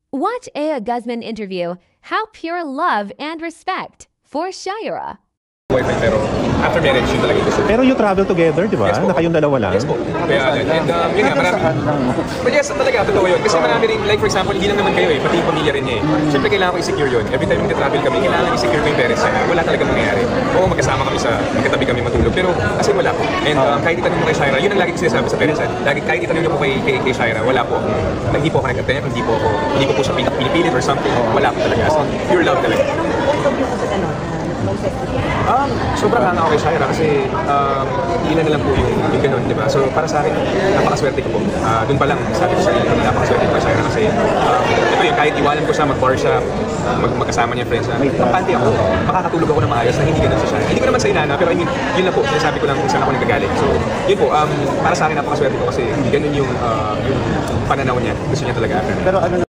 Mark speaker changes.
Speaker 1: Watch Aya Guzman interview How Pure Love and Respect for Shaira.
Speaker 2: Boyfriend, pero after marriage, yun talaga gusto.
Speaker 3: Pero you travel together, di ba?
Speaker 2: Yes,
Speaker 3: Na kayong dalawa lang?
Speaker 2: Yes po. Kaya, and yun nga, marami. But yes, talaga, totoo yun. Kasi marami rin, like for example, hindi lang naman kayo Pati yung pamilya rin niya Siyempre, kailangan ko i-secure yun. Every time mag-travel kami, kailangan i-secure ko yung parents niya. Wala talaga mangyayari. Oo, magkasama kami magkatabi kami matulog. Pero, kasi wala po. And kahit itanong mo kay Shaira, yun ang lagi ko sinasabi sa parents niya. Kahit itanong niyo po kay Shaira, wala po. Hindi po ako nag-attempt, hindi ko po siya pinipilit or something. Wala po talaga. So, pure love talaga. Sobrang hanga ako kay Shaira kasi ilan na lang po yung ganun, di ba? So para sa akin, napakaswerte ko po. Doon pa lang, sabi ko sa inyo, napakaswerte ko kay Shaira kasi ito yun, kahit iwanan ko siya, mag-bar siya, magkasama niya friends niya, kampante ako, makakatulog ako ng maayos na hindi ganun sa Shaira. Hindi ko naman sa inana, pero I mean, yun lang po, sinasabi ko lang kung saan ako nagagaling. So yun po, para sa akin napakaswerte ko kasi ganun yung pananaw niya, gusto niya talaga.
Speaker 3: Pero ano